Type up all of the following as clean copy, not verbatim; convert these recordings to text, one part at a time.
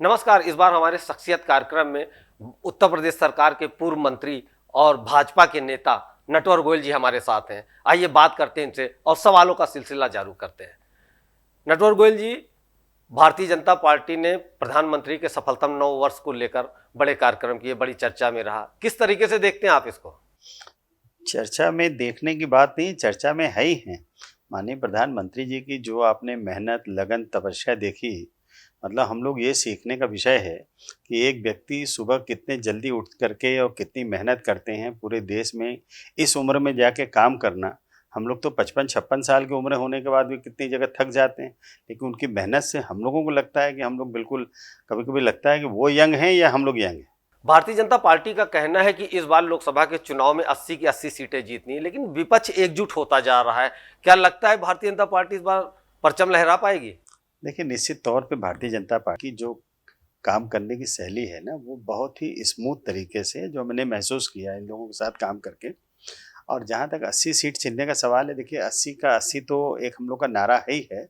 नमस्कार। इस बार हमारे शख्सियत कार्यक्रम में उत्तर प्रदेश सरकार के पूर्व मंत्री और भाजपा के नेता नटवर गोयल जी हमारे साथ हैं। आइए बात करते हैं इनसे और सवालों का सिलसिला जारी करते हैं। नटवर गोयल जी, भारतीय जनता पार्टी ने प्रधानमंत्री के सफलतम 9 वर्ष को लेकर बड़े कार्यक्रम किए, बड़ी चर्चा में रहा। किस तरीके से देखते हैं आप इसको? चर्चा में देखने की बात नहीं, चर्चा में है ही है। माननीय प्रधानमंत्री जी की जो आपने मेहनत, लगन, तपस्या देखी, मतलब हम लोग ये सीखने का विषय है कि एक व्यक्ति सुबह कितने जल्दी उठ करके और कितनी मेहनत करते हैं पूरे देश में, इस उम्र में जाके काम करना। हम लोग तो 55-56 साल की उम्र होने के बाद भी कितनी जगह थक जाते हैं, लेकिन उनकी मेहनत से हम लोगों को लगता है कि हम लोग बिल्कुल, कभी-कभी लगता है कि वो यंग हैं या हम लोग यंग हैं। भारतीय जनता पार्टी का कहना है कि इस बार लोकसभा के चुनाव में 80 की 80 सीटें जीतनी है, लेकिन विपक्ष एकजुट होता जा रहा है। क्या लगता है भारतीय जनता पार्टी इस बार परचम लहरा पाएगी? देखिए, निश्चित तौर पे भारतीय जनता पार्टी की जो काम करने की शैली है ना, वो बहुत ही स्मूथ तरीके से, जो मैंने महसूस किया है इन लोगों के साथ काम करके। और जहाँ तक 80 सीट चुनने का सवाल है, देखिए 80 का 80 तो एक हम लोग का नारा है ही है।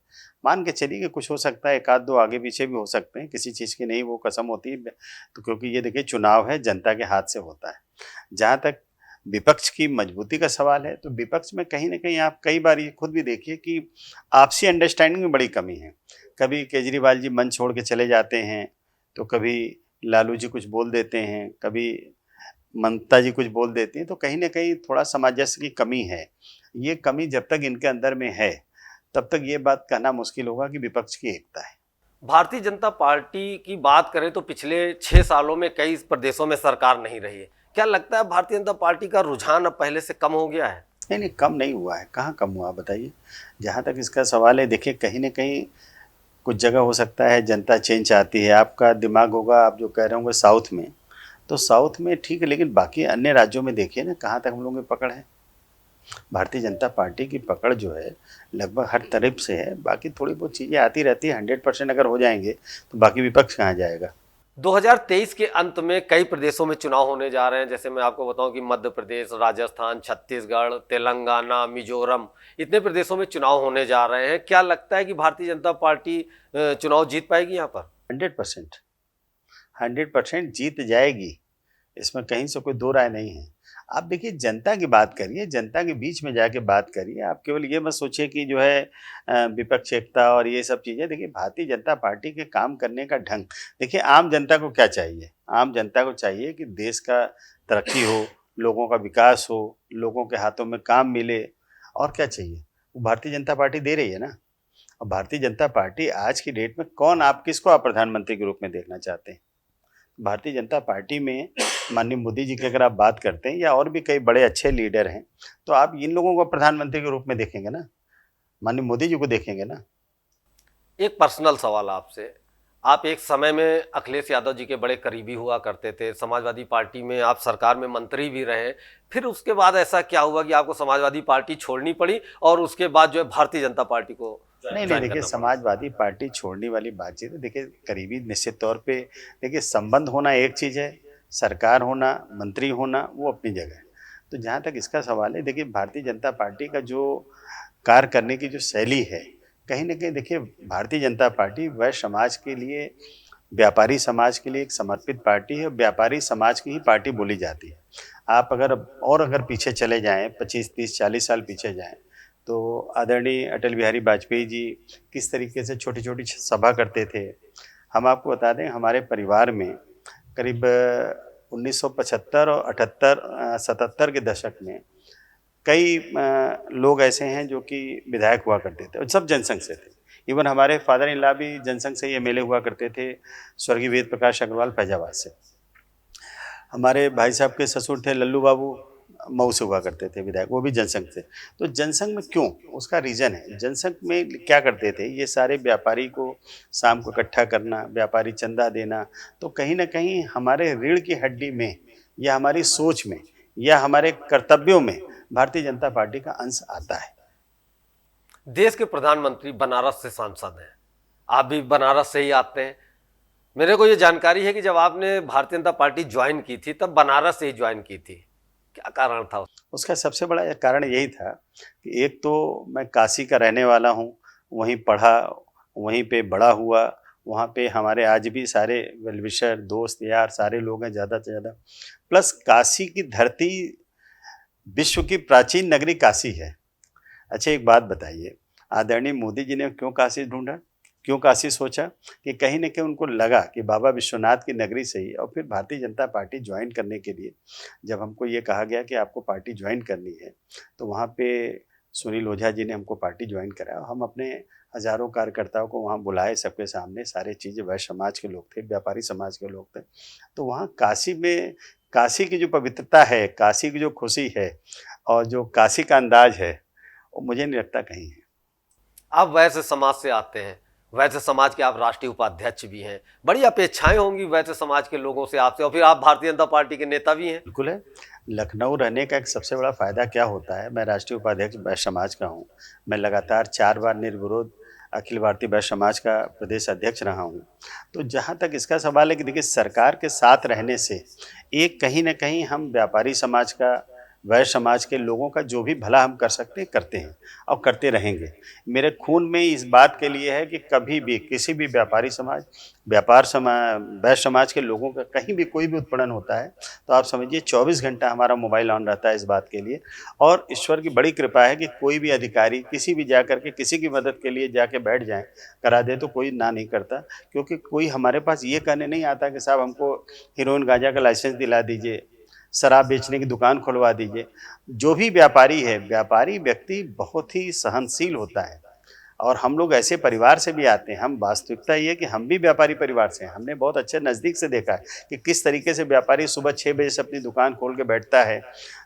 मान के चलिए कि कुछ हो सकता है, 1 आध 2 आगे पीछे भी हो सकते हैं, किसी चीज़ की नहीं वो कसम होती है। तो क्योंकि ये देखिए चुनाव है, जनता के हाथ से होता है। जहाँ तक विपक्ष की मजबूती का सवाल है, तो विपक्ष में कहीं न कहीं आप कई बार ये खुद भी देखिए कि आपसी अंडरस्टैंडिंग में बड़ी कमी है। कभी केजरीवाल जी मंच छोड़ के चले जाते हैं, तो कभी लालू जी कुछ बोल देते हैं, कभी ममता जी कुछ बोल देती हैं, तो कहीं न कहीं थोड़ा सामंजस्य की कमी है। ये कमी जब तक इनके अंदर में है, तब तक ये बात कहना मुश्किल होगा कि विपक्ष की एकता है। भारतीय जनता पार्टी की बात करें तो पिछले 6 सालों में कई प्रदेशों में सरकार नहीं रही है। क्या लगता है भारतीय जनता पार्टी का रुझान अब पहले से कम हो गया है? नहीं, नहीं, कम नहीं हुआ है। कहाँ कम हुआ बताइए? जहाँ तक इसका सवाल है, देखिए कहीं न कहीं कुछ जगह हो सकता है जनता चेंज चाहती है। आपका दिमाग होगा, आप जो कह रहे होंगे साउथ में, तो साउथ में ठीक है, लेकिन बाकी अन्य राज्यों में देखिए ना कहाँ तक हम लोगों की पकड़ है। भारतीय जनता पार्टी की पकड़ जो है लगभग हर तरफ से है। बाकी थोड़ी बहुत चीज़ें आती रहती है, 100% अगर हो जाएंगे तो बाकी विपक्ष कहाँ जाएगा। 2023 के अंत में कई प्रदेशों में चुनाव होने जा रहे हैं। जैसे मैं आपको बताऊं कि मध्य प्रदेश, राजस्थान, छत्तीसगढ़, तेलंगाना, मिजोरम, इतने प्रदेशों में चुनाव होने जा रहे हैं। क्या लगता है कि भारतीय जनता पार्टी चुनाव जीत पाएगी यहाँ पर? 100%, 100% जीत जाएगी, इसमें कहीं से कोई दो राय नहीं है। आप देखिए जनता की बात करिए, जनता के बीच में जाके बात करिए। आप केवल ये मत सोचिए कि जो है विपक्ष एकता और ये सब चीज़ें। देखिए भारतीय जनता पार्टी के काम करने का ढंग, देखिए आम जनता को क्या चाहिए? आम जनता को चाहिए कि देश का तरक्की हो, लोगों का विकास हो, लोगों के हाथों में काम मिले, और क्या चाहिए? वो भारतीय जनता पार्टी दे रही है ना। और भारतीय जनता पार्टी आज की डेट में आप किसको आप प्रधानमंत्री के रूप में देखना चाहते हैं? भारतीय जनता पार्टी में माननीय मोदी जी की अगर आप बात करते हैं, या और भी कई बड़े अच्छे लीडर हैं, तो आप इन लोगों को प्रधानमंत्री के रूप में देखेंगे ना, माननीय मोदी जी को देखेंगे ना। एक पर्सनल सवाल आपसे। आप एक समय में अखिलेश यादव जी के बड़े करीबी हुआ करते थे, समाजवादी पार्टी में आप सरकार में मंत्री भी रहे। फिर उसके बाद ऐसा क्या हुआ कि आपको समाजवादी पार्टी छोड़नी पड़ी और उसके बाद जो है भारतीय जनता पार्टी को नहीं, नहीं, ज्वाइन देखिए करना पड़ा? समाजवादी पार्टी छोड़ने वाली बातचीत है। देखिए करीबी निश्चित तौर पे, देखिए संबंध होना एक चीज़ है, सरकार होना, मंत्री होना वो अपनी जगह है। तो जहाँ तक इसका सवाल है, देखिए भारतीय जनता पार्टी का जो कार्य करने की जो शैली है, कहीं न कहीं देखिए भारतीय जनता पार्टी वैश्य समाज के लिए, व्यापारी समाज के लिए एक समर्पित पार्टी है। व्यापारी समाज की ही पार्टी बोली जाती है। आप अगर पीछे चले जाएँ, 25, 30, 40 साल पीछे जाएँ, तो आदरणीय अटल बिहारी वाजपेयी जी किस तरीके से छोटी-छोटी सभा करते थे। हम आपको बता दें, हमारे परिवार में करीब 1975 और 77 के दशक में कई लोग ऐसे हैं जो कि विधायक हुआ करते थे, और सब जनसंघ से थे। इवन हमारे फादर इन लॉ भी जनसंघ से ही एमएलए हुआ करते थे, स्वर्गीय वेद प्रकाश अग्रवाल फैजाबाद से। हमारे भाई साहब के ससुर थे लल्लू बाबू, मऊ से हुआ करते थे विधायक, वो भी जनसंघ से। तो जनसंघ में क्यों? उसका रीज़न है। जनसंघ में क्या करते थे, ये सारे व्यापारी को शाम को इकट्ठा करना, व्यापारी चंदा देना। तो कहीं न कहीं हमारे रीढ़ की हड्डी में, या हमारी सोच में, या हमारे कर्तव्यों में भारतीय जनता पार्टी का अंश आता है। देश के प्रधानमंत्री बनारस से सांसद हैं, आप भी बनारस से ही आते हैं। मेरे को ये जानकारी है कि जब आपने भारतीय जनता पार्टी ज्वाइन की थी तब बनारस से ही ज्वाइन की थी। क्या कारण था? उसका सबसे बड़ा कारण यही था कि एक तो मैं काशी का रहने वाला हूँ, वहीं पढ़ा, वहीं पे बड़ा हुआ, वहाँ पे हमारे आज भी सारे वेल विशर, दोस्त यार सारे लोग हैं ज़्यादा से ज़्यादा। प्लस काशी की धरती विश्व की प्राचीन नगरी काशी है। अच्छा एक बात बताइए, आदरणीय मोदी जी ने क्यों काशी ढूँढा? क्यों काशी सोचा? कि कहीं न कहीं उनको लगा कि बाबा विश्वनाथ की नगरी से ही, और फिर भारतीय जनता पार्टी जॉइन करने के लिए जब हमको ये कहा गया कि आपको पार्टी जॉइन करनी है, तो वहाँ पे सुनील ओझा जी ने हमको पार्टी जॉइन कराया। हम अपने हज़ारों कार्यकर्ताओं को वहाँ बुलाए सबके सामने, सारे चीज़ें वैश्य समाज के लोग थे, व्यापारी समाज के लोग थे। तो वहाँ काशी में, काशी की जो पवित्रता है, काशी की जो खुशी है और जो काशी का अंदाज़ है, वो मुझे नहीं लगता कहीं है। आप वैश्य समाज से आते हैं, वैश्य समाज के आप राष्ट्रीय उपाध्यक्ष भी हैं, बड़ी अपेक्षाएं होंगी वैश्य समाज के लोगों से आपसे, और फिर आप भारतीय जनता पार्टी के नेता भी हैं। बिल्कुल है। लखनऊ रहने का एक सबसे बड़ा फ़ायदा क्या होता है, मैं राष्ट्रीय उपाध्यक्ष वैश्य समाज का हूँ। मैं लगातार 4 बार निर्विरोध अखिल भारतीय वैश्य समाज का प्रदेश अध्यक्ष रहा हूँ। तो जहाँ तक इसका सवाल है कि देखिए सरकार के साथ रहने से एक कहीं न कहीं हम व्यापारी समाज का, वैश्य समाज के लोगों का जो भी भला हम कर सकते हैं, करते हैं और करते रहेंगे। मेरे खून में इस बात के लिए है कि कभी भी किसी भी व्यापारी समाज, वैश्य समाज के लोगों का कहीं भी कोई भी उत्पीड़न होता है, तो आप समझिए 24 घंटा हमारा मोबाइल ऑन रहता है इस बात के लिए। और ईश्वर की बड़ी कृपा है कि कोई भी अधिकारी किसी भी जाकर के किसी की मदद के लिए जाके बैठ जाएँ, करा दें तो कोई ना नहीं करता। क्योंकि कोई हमारे पास ये कहने नहीं आता कि साहब हमको हेरोइन गांजा का लाइसेंस दिला दीजिए, शराब बेचने की दुकान खुलवा दीजिए। जो भी व्यापारी है, व्यापारी व्यक्ति बहुत ही सहनशील होता है और हम लोग ऐसे परिवार से भी आते हैं। हम वास्तविकता ये है कि हम भी व्यापारी परिवार से हैं। हमने बहुत अच्छे नज़दीक से देखा है कि किस तरीके से व्यापारी सुबह 6 बजे से अपनी दुकान खोल के बैठता है।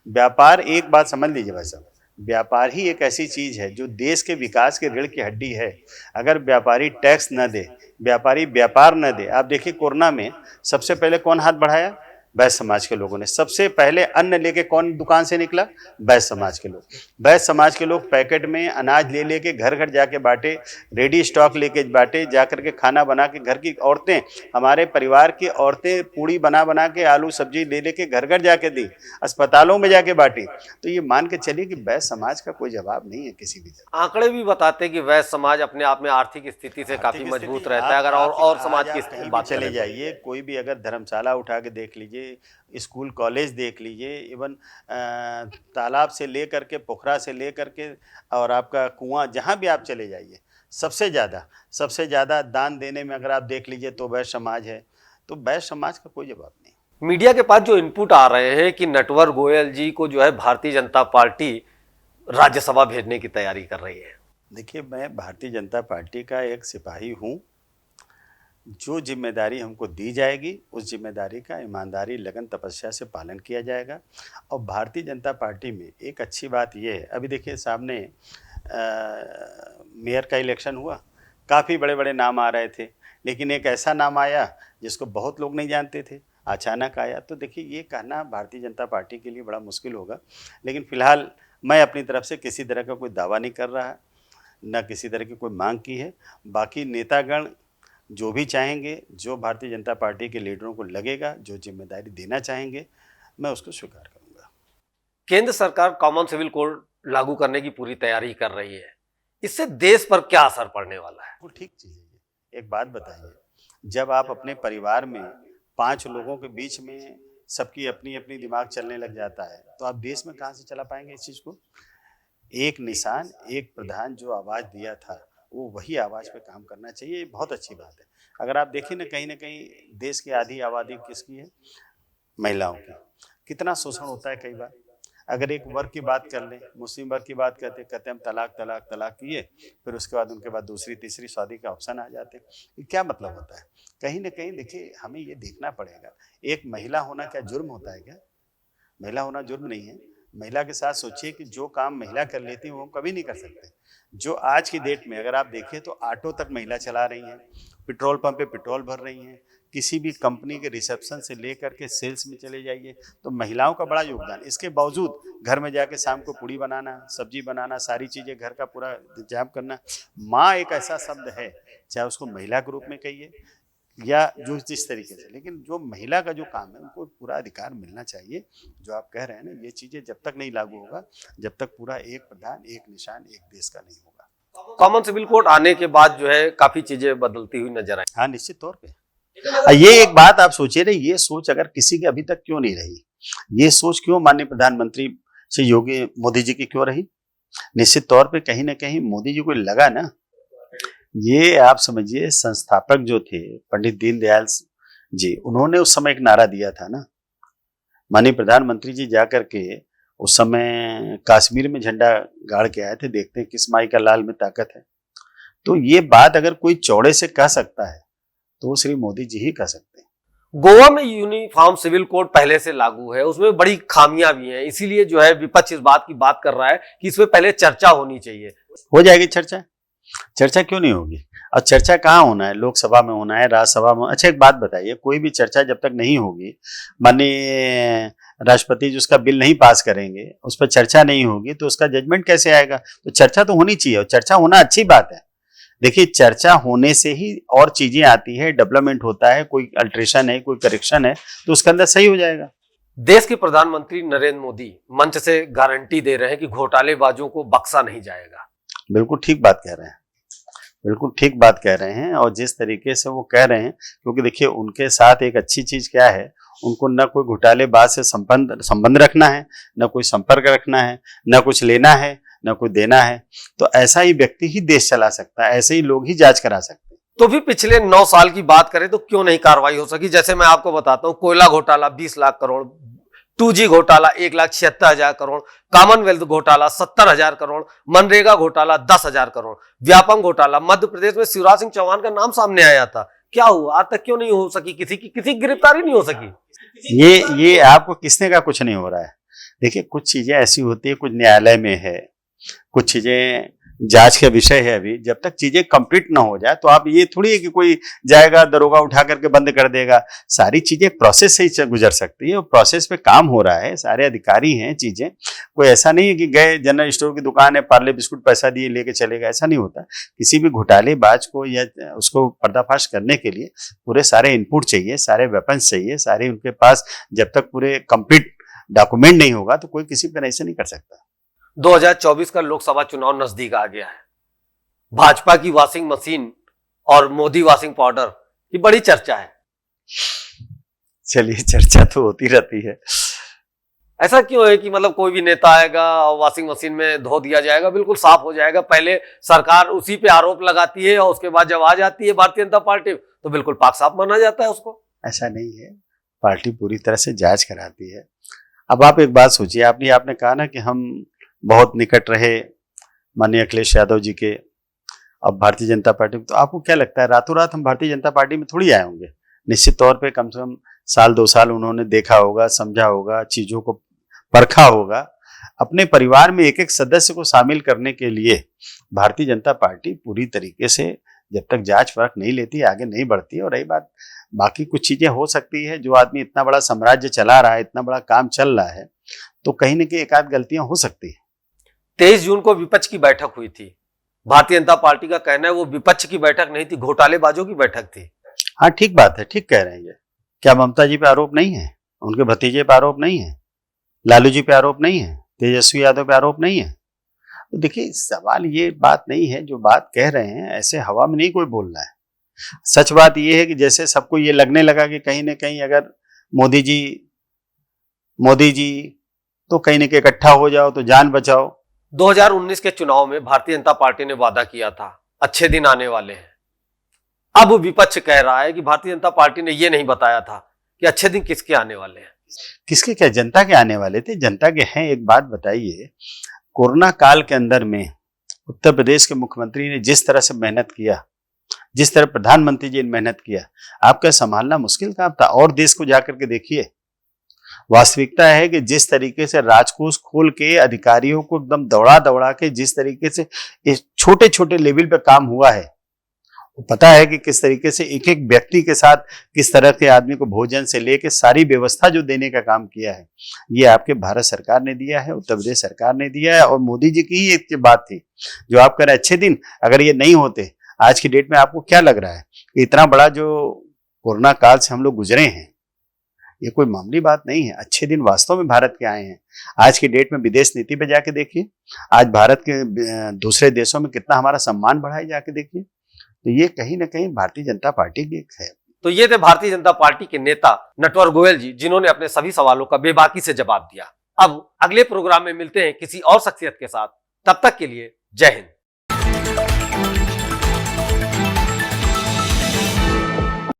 व्यापार, एक बात समझ लीजिए भाई साहब, व्यापार ही एक ऐसी चीज़ है जो देश के विकास के रीढ़ की हड्डी है। अगर व्यापारी टैक्स न दे, व्यापारी व्यापार न दे, आप देखिए कोरोना में सबसे पहले कौन हाथ बढ़ाया? वैश्य समाज के लोगों ने। सबसे पहले अन्न लेके कौन दुकान से निकला? वैश्य समाज के लोग। वैश्य समाज के लोग पैकेट में अनाज ले लेके घर घर जाके बांटे, रेडी स्टॉक लेके बांटे, जाकर के खाना बना के, घर की औरतें, हमारे परिवार की औरतें पूड़ी बना बना के, आलू सब्जी ले लेके घर घर जाके दी, अस्पतालों में जाके बांटी। तो ये मान के चलिए कि वैश्य समाज का कोई जवाब नहीं है किसी भी तरह। आंकड़े भी बताते हैं कि वैश्य समाज अपने आप में आर्थिक स्थिति से काफी आर्थिक मजबूत स्थिति, रहता है, अगर और आज समाज की आप कहीं भी बात चले करें तो। जाइए, कोई भी अगर धर्मशाला उठा के देख लीजिए, स्कूल कॉलेज देख लीजिए, इवन तालाब से लेकर के, पोखरा से लेकर के और आपका कुआं, जहाँ भी आप चले जाइए, सबसे ज़्यादा दान देने में अगर आप देख लीजिए तो वैश्य समाज है। तो वैश्य समाज का कोई जवाब नहीं। मीडिया के पास जो इनपुट आ रहे हैं कि नटवर गोयल जी को जो है भारतीय जनता पार्टी राज्यसभा भेजने की तैयारी कर रही है। देखिए, मैं भारतीय जनता पार्टी का एक सिपाही हूँ। जो जिम्मेदारी हमको दी जाएगी, उस जिम्मेदारी का ईमानदारी, लगन, तपस्या से पालन किया जाएगा। और भारतीय जनता पार्टी में एक अच्छी बात ये है, अभी देखिए सामने मेयर का इलेक्शन हुआ, काफ़ी बड़े बड़े नाम आ रहे थे, लेकिन एक ऐसा नाम आया जिसको बहुत लोग नहीं जानते थे, अचानक आया। तो देखिए, ये कहना भारतीय जनता पार्टी के लिए बड़ा मुश्किल होगा। लेकिन फिलहाल मैं अपनी तरफ से किसी तरह का कोई दावा नहीं कर रहा, न किसी तरह की कोई मांग की है। बाकी नेतागण जो भी चाहेंगे, जो भारतीय जनता पार्टी के लीडरों को लगेगा, जो जिम्मेदारी देना चाहेंगे, मैं उसको स्वीकार करूंगा। केंद्र सरकार कॉमन सिविल कोड लागू करने की पूरी तैयारी कर रही है, इससे देश पर क्या असर पड़ने वाला है? वो ठीक चीज़ है ये। एक बात बताइए, जब आप अपने परिवार में 5 लोगों के बीच में सबकी अपनी अपनी दिमाग चलने लग जाता है, तो आप देश में कहाँ से चला पाएंगे इस चीज़ को? एक निशान, एक प्रधान जो आवाज़ दिया था, वो वही आवाज़ पे काम करना चाहिए। ये बहुत अच्छी बात है। अगर आप देखें ना कहीं देश की आधी आबादी किसकी है? महिलाओं की। कितना शोषण होता है कई बार। अगर एक वर्ग की बात कर लें, मुस्लिम वर्ग की बात कहते हैं हम तलाक तलाक तलाक किए, फिर उसके बाद उनके बाद दूसरी तीसरी शादी का ऑप्शन आ जाते हैं। ये क्या मतलब होता है? कहीं ना कहीं देखिए, हमें ये देखना पड़ेगा, एक महिला होना क्या जुर्म होता है क्या? महिला होना जुर्म नहीं है। महिला के साथ सोचिए कि जो काम महिला कर लेती है वो हम कभी नहीं कर सकते। जो आज की डेट में अगर आप देखें तो ऑटो तक महिला चला रही हैं, पेट्रोल पंप पे पेट्रोल भर रही हैं, किसी भी कंपनी के रिसेप्शन से लेकर के सेल्स में चले जाइए तो महिलाओं का बड़ा योगदान। इसके बावजूद घर में जाके शाम को पूड़ी बनाना, सब्जी बनाना, सारी चीज़ें घर का पूरा इंतजाम करना। माँ एक ऐसा शब्द है, चाहे उसको महिला के रूप में कहिए या जो जिस तरीके से, लेकिन जो महिला का जो काम है उनको पूरा अधिकार मिलना चाहिए। जो आप कह रहे हैं ना, ये चीज़ें जब तक नहीं लागू होगा, जब तक पूरा एक प्रधान, एक निशान, एक देश का नहीं होगा। कॉमन सिविल कोड आने के बाद जो है काफी चीजें बदलती हुई नजर आई। हाँ, निश्चित तौर पे। ये एक बात आप सोचिए ना, ये सोच अगर किसी के अभी तक क्यों नहीं रही, ये सोच क्यों माननीय प्रधानमंत्री श्री योगी मोदी जी की क्यों रही? निश्चित तौर पे कहीं ना कहीं मोदी जी को लगा ना, ये आप समझिए संस्थापक जो थे पंडित दीनदयाल जी, उन्होंने उस समय एक नारा दिया था ना, माननीय प्रधानमंत्री जी जाकर के उस समय कश्मीर में झंडा गाड़ के आए थे, देखते हैं किस माई का लाल में ताकत है। तो ये बात अगर कोई चौड़े से कह सकता है तो वो श्री मोदी जी ही कह सकते हैं। गोवा में यूनिफॉर्म सिविल कोड पहले से लागू है, उसमें बड़ी खामियां भी हैं, इसीलिए जो है विपक्ष इस बात की बात कर रहा है कि इसमें पहले चर्चा होनी चाहिए। हो जाएगी चर्चा, चर्चा क्यों नहीं होगी? और चर्चा कहाँ होना है? लोकसभा में होना है, राज्यसभा में। अच्छा एक बात बताइए, कोई भी चर्चा जब तक नहीं होगी, माननीय राष्ट्रपति जो उसका बिल नहीं पास करेंगे, उस पर चर्चा नहीं होगी, तो उसका जजमेंट कैसे आएगा? तो चर्चा तो होनी चाहिए, और चर्चा होना अच्छी बात है। देखिए, चर्चा होने से ही और चीजें आती है, डेवलपमेंट होता है, कोई अल्ट्रेशन है, कोई करेक्शन है, तो उसके अंदर सही हो जाएगा। देश के प्रधानमंत्री नरेंद्र मोदी मंच से गारंटी दे रहे हैं कि घोटालेबाजों को बख्शा नहीं जाएगा। बिल्कुल ठीक बात कह रहे हैं, बिल्कुल ठीक बात कह रहे हैं। और जिस तरीके से वो कह रहे हैं, क्योंकि देखिए उनके साथ एक अच्छी चीज क्या है, उनको न कोई घोटालेबाज से संबंध रखना है, न कोई संपर्क रखना है, न कुछ लेना है, न कोई देना है। तो ऐसा ही व्यक्ति ही देश चला सकता है, ऐसे ही लोग ही जांच करा सकते हैं। तो भी पिछले 9 साल की बात करें तो क्यों नहीं कार्रवाई हो सकी? जैसे मैं आपको बताता हूं, कोयला घोटाला 20 लाख करोड़, 2G घोटाला 1,76,000 करोड़, कॉमनवेल्थ घोटाला 70,000 करोड़, मनरेगा घोटाला 10,000 करोड़, व्यापम घोटाला मध्य प्रदेश में शिवराज सिंह चौहान का नाम सामने आया था। क्या हुआ? आज तक क्यों नहीं हो सकी? किसी की गिरफ्तारी नहीं हो सकी। ये आपको किसने का कुछ नहीं हो रहा है? देखिए, कुछ चीजें ऐसी होती है, कुछ न्यायालय में है, कुछ चीजें जांच का विषय है। अभी जब तक चीजें कंप्लीट ना हो जाए, तो आप ये थोड़ी है कि कोई जाएगा दरोगा उठा करके बंद कर देगा। सारी चीजें प्रोसेस से ही गुजर सकती है, और प्रोसेस पे काम हो रहा है, सारे अधिकारी हैं। चीजें कोई ऐसा नहीं है कि गए जनरल स्टोर की दुकान है, पार्ले बिस्कुट पैसा दिए लेके चलेगा, ऐसा नहीं होता। किसी भी घोटालेबाज को या उसको पर्दाफाश करने के लिए पूरे सारे इनपुट चाहिए, सारे वेपन्स चाहिए, सारे उनके पास। जब तक पूरे कंप्लीट डॉक्यूमेंट नहीं होगा तो कोई किसी पर ऐसे नहीं कर सकता। 2024 का लोकसभा चुनाव नजदीक आ गया है। भाजपा की वॉशिंग मशीन और मोदी वॉशिंग पाउडर की बड़ी चर्चा है। चलिए, चर्चा तो होती रहती है। ऐसा क्यों है कि मतलब कोई भी नेता आएगा और वॉशिंग मशीन में धो दिया जाएगा, बिल्कुल साफ हो जाएगा। पहले सरकार उसी पे आरोप लगाती है और उसके बाद जब आ जाती है भारतीय जनता पार्टी तो बिल्कुल पाक साफ माना जाता है उसको। ऐसा नहीं है, पार्टी पूरी तरह से जांच कराती है। अब आप एक बात सोचिए, आपने कहा ना कि हम बहुत निकट रहे माननीय अखिलेश यादव जी के, अब भारतीय जनता पार्टी में। तो आपको क्या लगता है रातों रात हम भारतीय जनता पार्टी में थोड़ी आए होंगे? निश्चित तौर पे कम से कम 1-2 साल उन्होंने देखा होगा, समझा होगा, चीजों को परखा होगा। अपने परिवार में एक एक सदस्य को शामिल करने के लिए भारतीय जनता पार्टी पूरी तरीके से जब तक जांच परख नहीं लेती आगे नहीं बढ़ती। और रही बात, बाकी कुछ चीजें हो सकती है, जो आदमी इतना बड़ा साम्राज्य चला रहा है, इतना बड़ा काम चल रहा है, तो कहीं ना कहीं एक आध गलतियां हो सकती है। 23 जून को विपक्ष की बैठक हुई थी। भारतीय जनता पार्टी का कहना है वो विपक्ष की बैठक नहीं थी, घोटालेबाजों की बैठक थी। हाँ, ठीक बात है, ठीक कह रहे हैं। ये क्या ममता जी पे आरोप नहीं है? उनके भतीजे पे आरोप नहीं है? लालू जी पे आरोप नहीं है? तेजस्वी यादव पे आरोप नहीं है? तो देखिए, सवाल ये बात नहीं है। जो बात कह रहे हैं ऐसे हवा में नहीं कोई बोल रहा है। सच बात ये है कि जैसे सबको ये लगने लगा कि कहीं ना कहीं अगर मोदी जी तो कहीं ना कहीं इकट्ठा हो जाओ तो जान बचाओ। 2019 के चुनाव में भारतीय जनता पार्टी ने वादा किया था अच्छे दिन आने वाले हैं। अब विपक्ष कह रहा है कि भारतीय जनता पार्टी ने यह नहीं बताया था कि अच्छे दिन किसके आने वाले हैं। किसके क्या? जनता के आने वाले थे, जनता के हैं। एक बात बताइए, कोरोना काल के अंदर में उत्तर प्रदेश के मुख्यमंत्री ने जिस तरह से मेहनत किया, जिस तरह प्रधानमंत्री जी ने मेहनत किया, आपका संभालना मुश्किल काम था। और देश को जाकर के देखिए, वास्तविकता है कि जिस तरीके से राजकोष खोल के अधिकारियों को एकदम दौड़ा के जिस तरीके से इस छोटे छोटे लेवल पे काम हुआ है, पता है कि किस तरीके से एक एक व्यक्ति के साथ किस तरह के आदमी को भोजन से लेके सारी व्यवस्था जो देने का काम किया है, ये आपके भारत सरकार ने दिया है, उत्तर प्रदेश सरकार ने दिया है। और मोदी जी की ही एक बात थी जो आप कह रहे अच्छे दिन, अगर ये नहीं होते आज की डेट में, आपको क्या लग रहा है कि इतना बड़ा जो कोरोना काल से हम लोग गुजरे हैं, ये कोई मामूली बात नहीं है। अच्छे दिन वास्तव में भारत के आए हैं। आज की डेट में विदेश नीति पे जाके देखिए, आज भारत के दूसरे देशों में कितना हमारा सम्मान बढ़ा है, जाके देखिए। तो ये कहीं ना कहीं भारतीय जनता पार्टी की है। तो ये थे भारतीय जनता पार्टी के नेता नटवर गोयल जी, जिन्होंने अपने सभी सवालों का बेबाकी से जवाब दिया। अब अगले प्रोग्राम में मिलते हैं किसी और शख्सियत के साथ। तब तक के लिए जय हिंद।